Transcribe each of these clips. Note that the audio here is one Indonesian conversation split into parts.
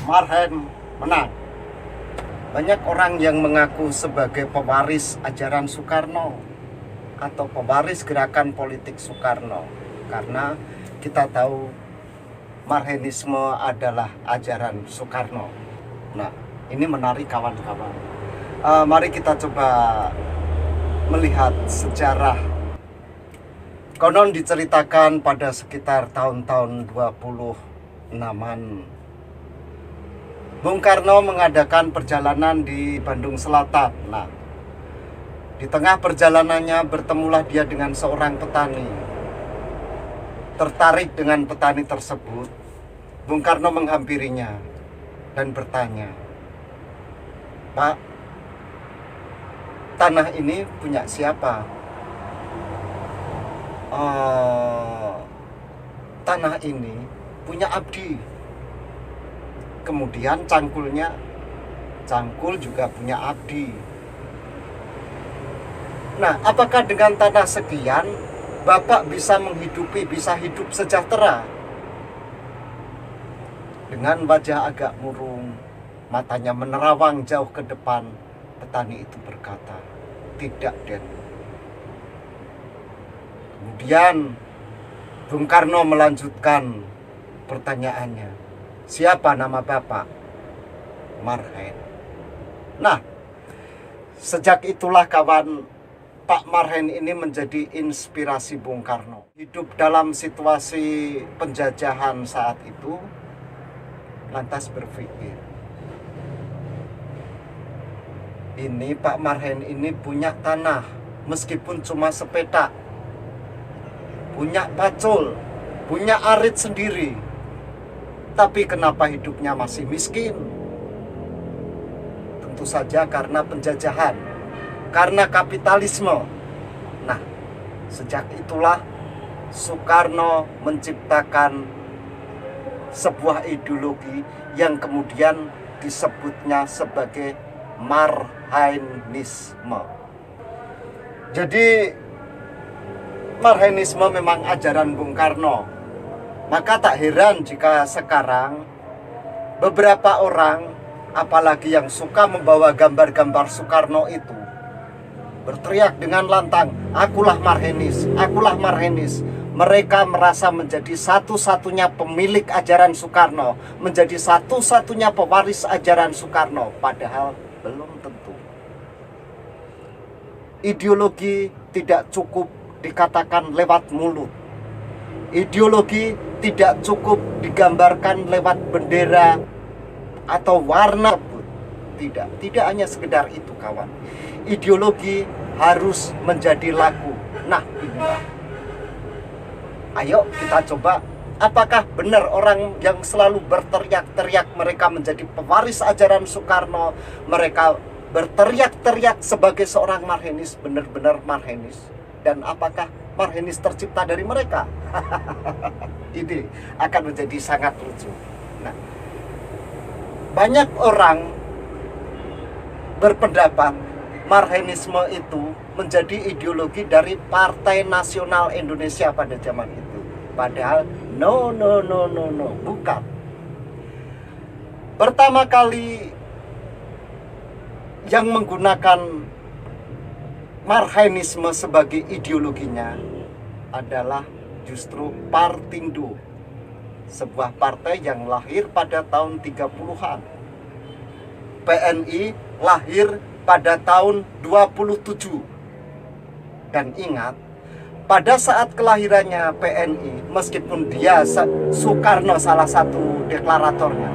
Marhen menang. Banyak orang yang mengaku sebagai pewaris ajaran Soekarno atau pewaris gerakan politik Soekarno, karena kita tahu Marhenisme adalah ajaran Soekarno. Nah, ini menarik kawan-kawan. Mari kita coba melihat sejarah. Konon diceritakan pada sekitar tahun-tahun 26-an, Bung Karno mengadakan perjalanan di Bandung Selatan. Nah, di tengah perjalanannya bertemulah dia dengan seorang petani. Tertarik dengan petani tersebut, Bung Karno menghampirinya dan bertanya, "Pak, tanah ini punya siapa?" "Tanah ini punya Abdi." Kemudian Cangkul juga punya Abdi. Nah, apakah dengan tanah sekian Bapak bisa hidup sejahtera? Dengan wajah agak murung, matanya menerawang jauh ke depan, petani itu berkata, "Tidak, Den." Kemudian Bung Karno melanjutkan pertanyaannya, "Siapa nama Bapak?" "Marhen." Nah, sejak itulah kawan, Pak Marhen ini menjadi inspirasi Bung Karno. Hidup dalam situasi penjajahan saat itu, lantas berpikir, ini Pak Marhen ini punya tanah, meskipun cuma sepetak, punya pacul, punya arit sendiri, tapi kenapa hidupnya masih miskin? Tentu saja karena penjajahan, karena kapitalisme. Nah, sejak itulah Soekarno menciptakan sebuah ideologi yang kemudian disebutnya sebagai Marhenisme. Jadi Marhenisme memang ajaran Bung Karno. Maka tak heran jika sekarang beberapa orang, apalagi yang suka membawa gambar-gambar Soekarno itu, berteriak dengan lantang, "Akulah Marhenis, akulah Marhenis." Mereka merasa menjadi satu-satunya pemilik ajaran Soekarno, menjadi satu-satunya pewaris ajaran Soekarno, padahal belum tentu. Ideologi tidak cukup dikatakan lewat mulut. Ideologi tidak cukup digambarkan lewat bendera atau warna. Tidak hanya sekedar itu kawan. Ideologi harus menjadi laku. Nah, inilah. Ayo kita coba, apakah benar orang yang selalu berteriak-teriak mereka menjadi pewaris ajaran Soekarno, mereka berteriak-teriak sebagai seorang Marhenis, benar-benar Marhenis? Dan apakah Marhenis tercipta dari mereka? Ini akan menjadi sangat lucu. Nah, banyak orang berpendapat Marhenisme itu menjadi ideologi dari Partai Nasional Indonesia pada zaman itu. Padahal no, bukan. Pertama kali yang menggunakan Marhenisme sebagai ideologinya adalah justru Partindo, sebuah partai yang lahir pada tahun 30-an. PNI lahir pada tahun 27. Dan ingat, pada saat kelahirannya PNI, meskipun dia Soekarno salah satu deklaratornya,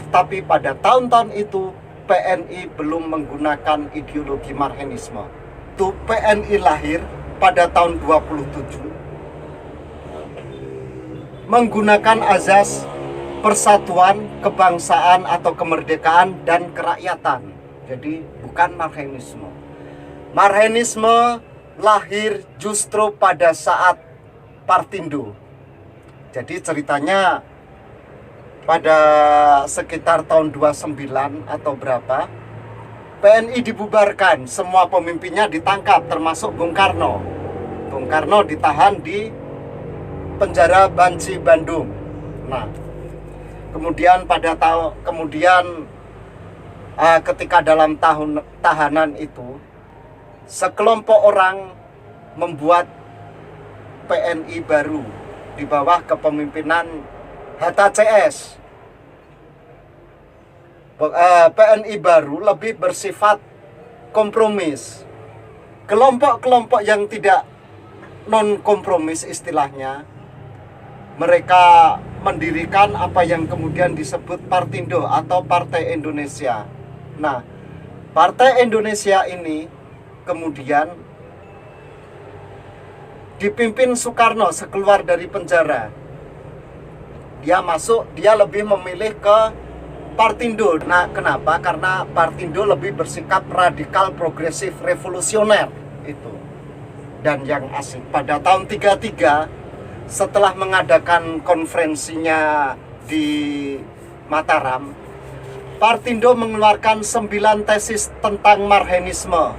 tapi pada tahun-tahun itu PNI belum menggunakan ideologi Marhenisme. Itu PNI lahir pada tahun 27 menggunakan azas persatuan, kebangsaan atau kemerdekaan dan kerakyatan. Jadi bukan Marhenisme. Marhenisme lahir justru pada saat Partindo. Jadi ceritanya pada sekitar tahun 29 atau berapa, PNI dibubarkan, semua pemimpinnya ditangkap termasuk Bung Karno. Bung Karno ditahan di penjara Banci, Bandung. Nah, Kemudian ketika dalam tahun tahanan itu, sekelompok orang membuat PNI baru di bawah kepemimpinan Hatta CS. PNI baru lebih bersifat kompromis. Kelompok-kelompok yang tidak non-kompromis istilahnya, mereka mendirikan apa yang kemudian disebut Partindo atau Partai Indonesia. Nah, Partai Indonesia ini kemudian dipimpin Soekarno sekeluar dari penjara. Dia lebih memilih ke Partindo. Nah, kenapa? Karena Partindo lebih bersikap radikal, progresif, revolusioner itu. Dan yang asik, pada tahun 33 setelah mengadakan konferensinya di Mataram, Partindo mengeluarkan 9 tesis tentang Marxisme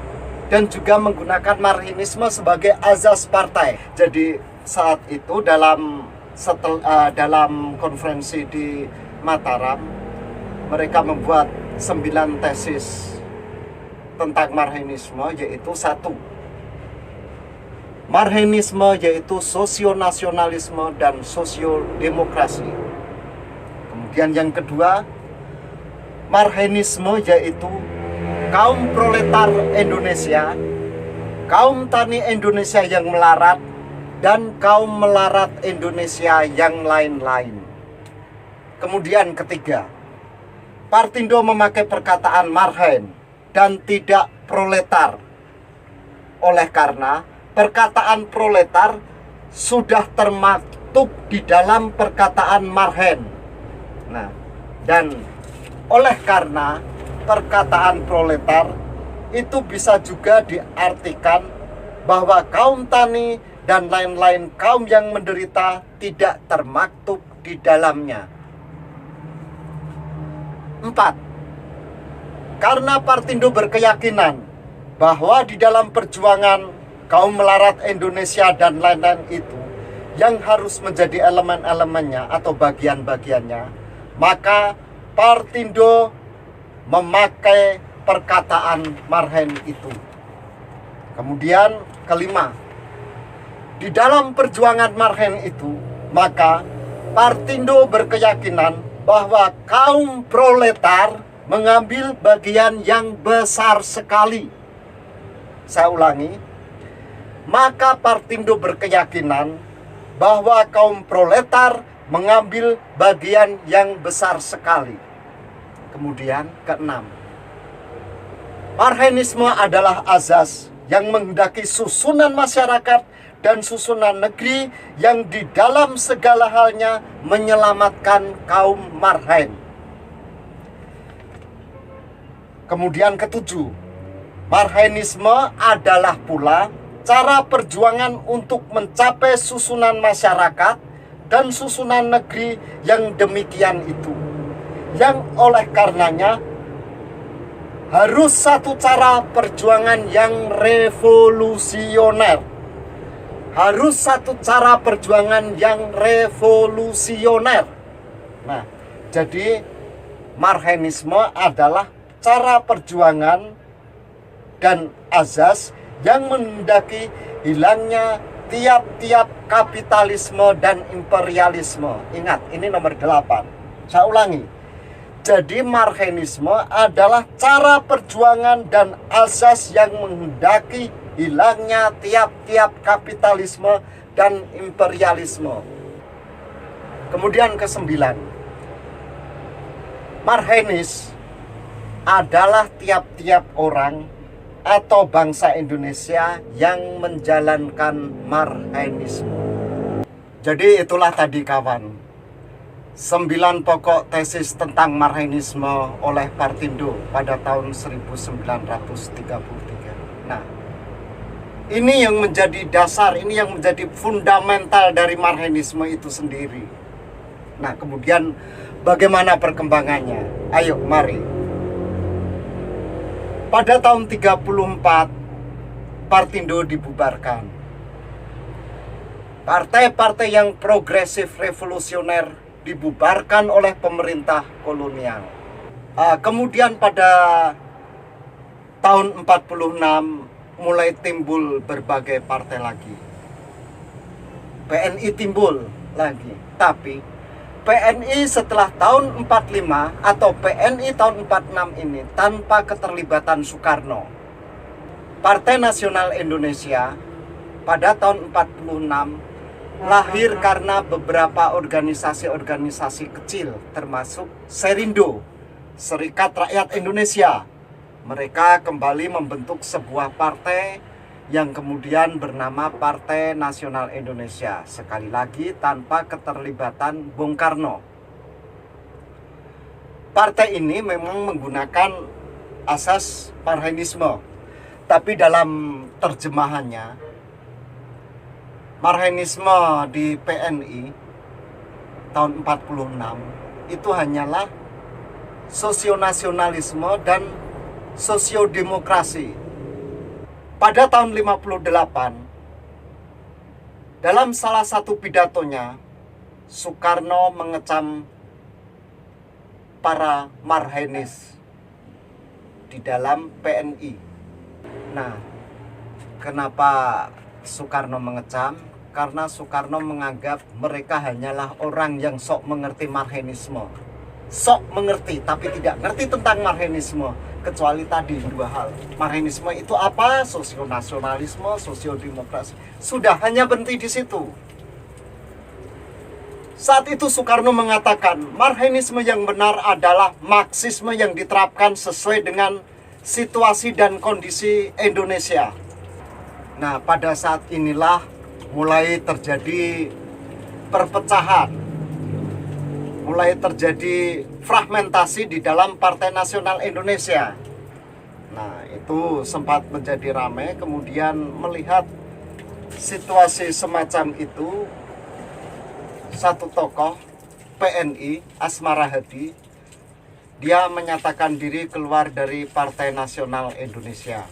dan juga menggunakan Marxisme sebagai azas partai. Jadi saat itu dalam konferensi di Mataram, mereka membuat 9 tesis tentang Marxisme, yaitu 1. Marxisme yaitu sosionasionalisme dan sosiodemokrasi. Kemudian yang kedua, Marxisme yaitu kaum proletar Indonesia, kaum tani Indonesia yang melarat, dan kaum melarat Indonesia yang lain-lain. Kemudian ketiga, Partindo memakai perkataan marhen dan tidak proletar. Oleh karena perkataan proletar sudah termaktub di dalam perkataan marhen. Nah, dan oleh karena perkataan proletar itu bisa juga diartikan bahwa kaum tani dan lain-lain kaum yang menderita tidak termaktub di dalamnya. 4. Karena Partindo berkeyakinan bahwa di dalam perjuangan kaum melarat Indonesia dan lain-lain itu yang harus menjadi elemen-elemennya atau bagian-bagiannya, maka Partindo memakai perkataan marhen itu. Kemudian kelima, di dalam perjuangan marhen itu, maka Partindo berkeyakinan bahwa kaum proletar mengambil bagian yang besar sekali. Saya ulangi, maka Partindo berkeyakinan bahwa kaum proletar mengambil bagian yang besar sekali. Kemudian keenam, Marxisme adalah azas yang menghendaki susunan masyarakat dan susunan negeri yang di dalam segala halnya menyelamatkan kaum marhen. Kemudian ketujuh, Marxisme adalah pula cara perjuangan untuk mencapai susunan masyarakat dan susunan negeri yang demikian itu, yang oleh karenanya harus satu cara perjuangan yang revolusioner. Harus satu cara perjuangan yang revolusioner. Nah, jadi Marxisme adalah cara perjuangan dan azas yang menghendaki hilangnya tiap-tiap kapitalisme dan imperialisme. Ingat, ini nomor 8. Saya ulangi. Jadi Marxisme adalah cara perjuangan dan azas yang menghendaki hilangnya tiap-tiap kapitalisme dan imperialisme. Kemudian ke-9, Marxis adalah tiap-tiap orang atau bangsa Indonesia yang menjalankan Marxisme. Jadi itulah tadi kawan, 9 pokok tesis tentang Marxisme oleh Partindo pada tahun 1933. Nah, ini yang menjadi dasar, ini yang menjadi fundamental dari Marxisme itu sendiri. Nah, kemudian bagaimana perkembangannya? Ayo, mari. Pada tahun 34, Partindo dibubarkan. Partai-partai yang progresif revolusioner dibubarkan oleh pemerintah kolonial. Kemudian pada tahun 46 mulai timbul berbagai partai lagi. PNI timbul lagi. Tapi PNI setelah tahun 45 atau PNI tahun 46 ini tanpa keterlibatan Soekarno. Partai Nasional Indonesia pada tahun 46 lahir karena beberapa organisasi-organisasi kecil termasuk Serindo, Serikat Rakyat Indonesia. Mereka kembali membentuk sebuah partai yang kemudian bernama Partai Nasional Indonesia. Sekali lagi tanpa keterlibatan Bung Karno. Partai ini memang menggunakan asas Marxisme, tapi dalam terjemahannya Marxisme di PNI tahun 46 itu hanyalah sosionasionalisme dan sosiodemokrasi. Pada tahun 58, dalam salah satu pidatonya, Soekarno mengecam para Marxis di dalam PNI. Nah, kenapa Soekarno mengecam? Karena Soekarno menganggap mereka hanyalah orang yang sok mengerti Marxisme. Sok mengerti, tapi tidak ngerti tentang Marxisme. Kecuali tadi dua hal. Marxisme itu apa? Sosionasionalisme, sosiodemokrasi. Sudah, hanya berhenti di situ. Saat itu Soekarno mengatakan, Marxisme yang benar adalah Marxisme yang diterapkan sesuai dengan situasi dan kondisi Indonesia. Nah, pada saat inilah mulai terjadi perpecahan, mulai terjadi fragmentasi di dalam Partai Nasional Indonesia. Nah, itu sempat menjadi ramai. Kemudian melihat situasi semacam itu, satu tokoh PNI, Asmara Hadi, dia menyatakan diri keluar dari Partai Nasional Indonesia.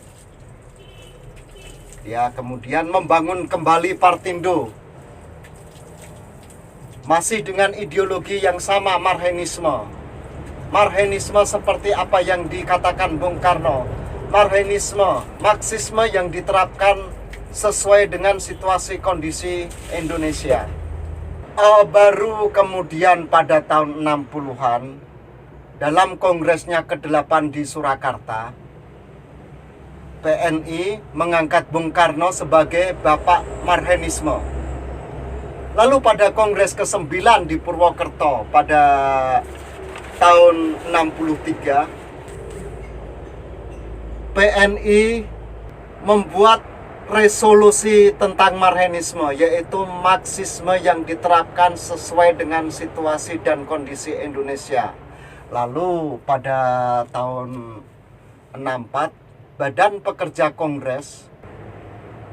Dia kemudian membangun kembali Partindo, masih dengan ideologi yang sama, Marxisme. Marxisme seperti apa yang dikatakan Bung Karno. Marxisme, Marxisme yang diterapkan sesuai dengan situasi kondisi Indonesia. Baru kemudian pada tahun 60-an, dalam kongresnya ke-8 di Surakarta, PNI mengangkat Bung Karno sebagai Bapak Marxisme. Lalu pada Kongres ke-9 di Purwokerto pada tahun 63, PNI membuat resolusi tentang Marxisme, yaitu Marxisme yang diterapkan sesuai dengan situasi dan kondisi Indonesia. Lalu pada tahun 64, Badan Pekerja Kongres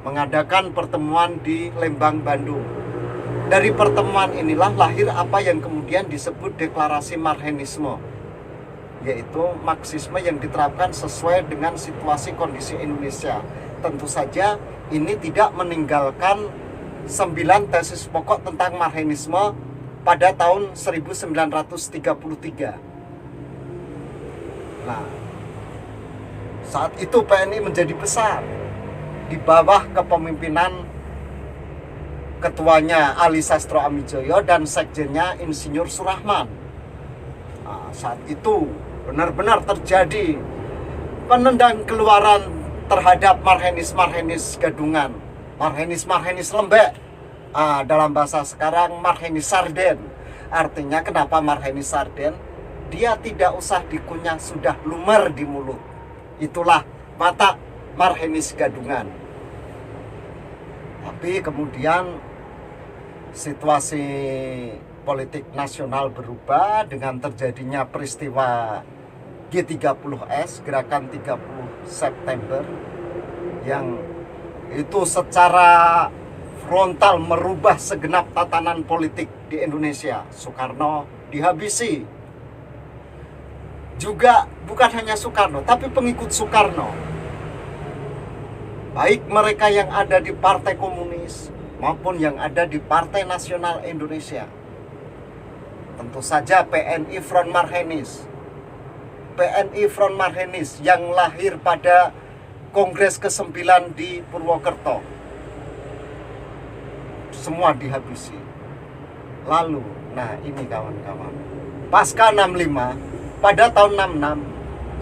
mengadakan pertemuan di Lembang, Bandung. Dari pertemuan inilah lahir apa yang kemudian disebut deklarasi Marxisme, yaitu Marxisme yang diterapkan sesuai dengan situasi kondisi Indonesia. Tentu saja ini tidak meninggalkan 9 tesis pokok tentang Marxisme pada tahun 1933. Nah, saat itu PNI menjadi besar di bawah kepemimpinan ketuanya Ali Sastro Amijoyo dan sekjennya Insinyur Surahman. Nah, saat itu benar-benar terjadi penendang keluaran terhadap Marxis gadungan, Marxis lembek. Dalam bahasa sekarang Marxis sarden. Artinya kenapa Marxis sarden? Dia tidak usah dikunyah, sudah lumer di mulut. Itulah watak Marxis gadungan. Tapi kemudian situasi politik nasional berubah dengan terjadinya peristiwa G30S, Gerakan 30 September, yang itu secara frontal merubah segenap tatanan politik di Indonesia. Soekarno dihabisi. Juga bukan hanya Soekarno, tapi pengikut Soekarno, baik mereka yang ada di Partai Komunis maupun yang ada di Partai Nasional Indonesia. Tentu saja PNI Front Marhenis. PNI Front Marhenis yang lahir pada Kongres ke-9 di Purwokerto. Semua dihabisi. Lalu, nah ini kawan-kawan, pasca 65, pada tahun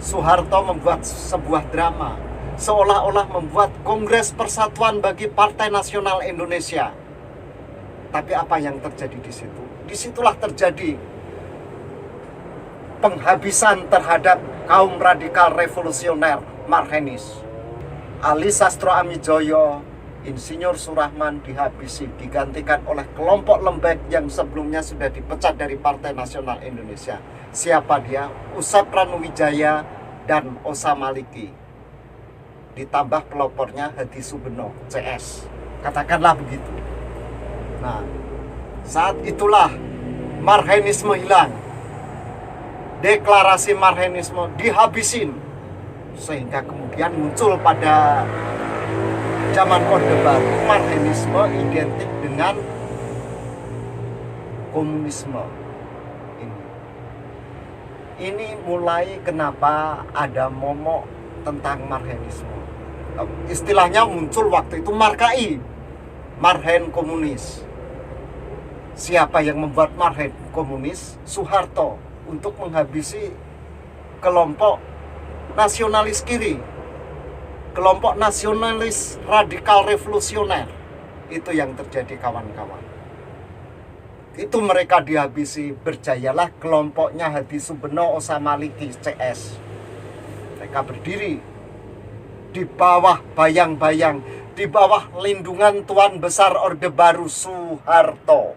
66, Soeharto membuat sebuah drama, seolah-olah membuat Kongres Persatuan bagi Partai Nasional Indonesia. Tapi apa yang terjadi di situ? Disitulah terjadi penghabisan terhadap kaum radikal revolusioner Marhenis. Ali Sastro Amijoyo, Insinyur Surahman dihabisi, digantikan oleh kelompok lembek yang sebelumnya sudah dipecat dari Partai Nasional Indonesia. Siapa dia? Usep Ranuwijaya dan Osa Maliki. Ditambah pelopornya Hadi Subeno, CS. Katakanlah begitu. Nah, saat itulah Marhenisme hilang. Deklarasi Marhenisme dihabisin. Sehingga kemudian muncul pada zaman Orde Baru, Marhenisme identik dengan komunisme. Ini mulai kenapa ada momok tentang Marhenisme. Istilahnya muncul waktu itu Markai, Marhen komunis. Siapa yang membuat Marhen komunis? Soeharto, untuk menghabisi kelompok nasionalis kiri, kelompok nasionalis radikal revolusioner. Itu yang terjadi kawan-kawan. Itu mereka dihabisi. Berjayalah kelompoknya Hadi Subeno, Osa Maliki, CS. Mereka berdiri di bawah bayang-bayang, di bawah lindungan Tuan Besar Orde Baru Soeharto.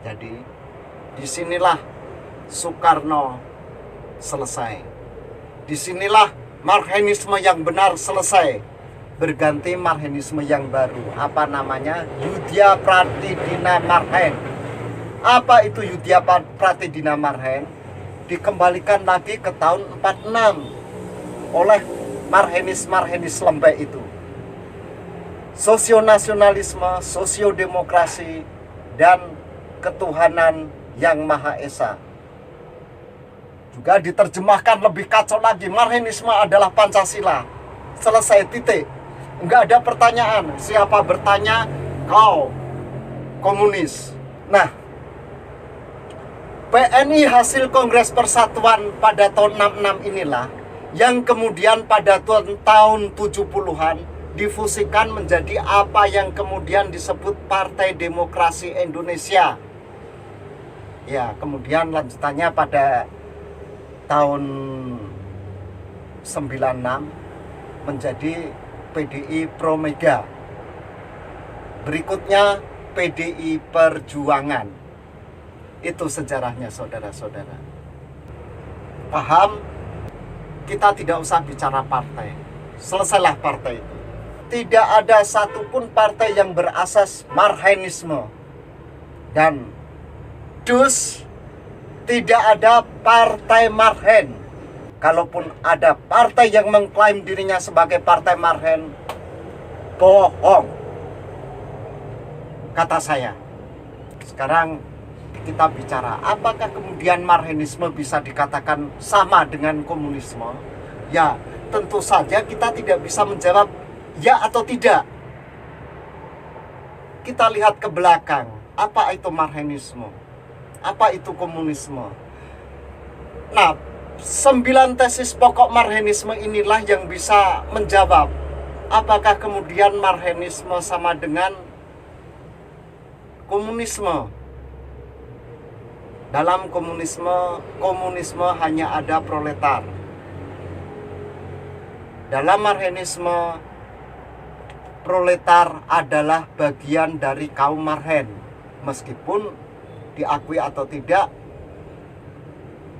Jadi disinilah Soekarno selesai. Disinilah Marhenisme yang benar selesai. Berganti Marhenisme yang baru. Apa namanya? Yudhya Pratidina Marhen. Apa itu Yudhya Pratidina Marhen? Dikembalikan lagi ke tahun 46 oleh Marhenis lembek itu. Sosionasionalisme, sosiodemokrasi, dan ketuhanan yang Maha Esa. Juga diterjemahkan lebih kacau lagi, Marhenisme adalah Pancasila. Selesai, titik. Enggak ada pertanyaan. Siapa bertanya, kau komunis. Nah, PNI hasil Kongres Persatuan pada tahun 66 inilah yang kemudian pada tahun 70-an difusikan menjadi apa yang kemudian disebut Partai Demokrasi Indonesia. Ya, kemudian lanjutannya pada tahun 96 menjadi PDI Pro Mega. Berikutnya PDI Perjuangan. Itu sejarahnya, saudara-saudara. Paham? Kita tidak usah bicara partai. Selesailah partai itu. Tidak ada satupun partai yang berasas Marhenisme. Dan tidak ada partai Marhen. Kalaupun ada partai yang mengklaim dirinya sebagai partai Marhen, bohong, kata saya. Sekarang kita bicara, apakah kemudian Marhenisme bisa dikatakan sama dengan komunisme? Ya, tentu saja kita tidak bisa menjawab ya atau tidak. Kita lihat ke belakang, apa itu Marhenisme? Apa itu komunisme? Nah, 9 tesis pokok Marhenisme inilah yang bisa menjawab apakah kemudian Marhenisme sama dengan komunisme. Dalam komunisme hanya ada proletar. Dalam Marhenisme, proletar adalah bagian dari kaum Marhen. Meskipun diakui atau tidak,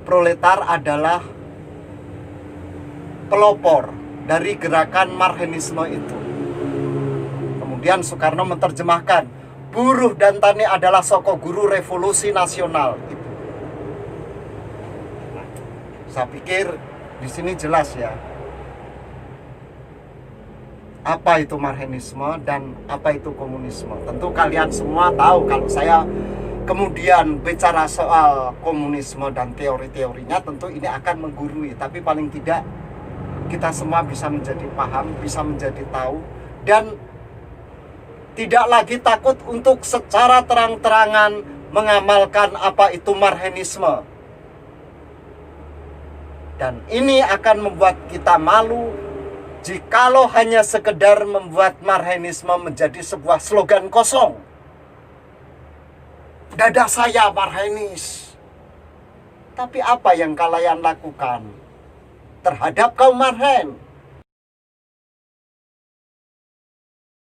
proletar adalah pelopor dari gerakan Marhenisme itu. Kemudian Soekarno menerjemahkan, buruh dan tani adalah soko guru revolusi nasional. Itu. Nah, saya pikir di sini jelas ya. apa itu Marxisme dan apa itu komunisme. Tentu kalian semua tahu kalau saya kemudian bicara soal komunisme dan teori-teorinya, tentu ini akan menggurui. Tapi paling tidak kita semua bisa menjadi paham, bisa menjadi tahu, dan tidak lagi takut untuk secara terang-terangan mengamalkan apa itu Marxisme. Dan ini akan membuat kita malu jikalau hanya sekedar membuat Marxisme menjadi sebuah slogan kosong. Dada saya Marxis. Tapi apa yang kalian lakukan terhadap kaum Marxen?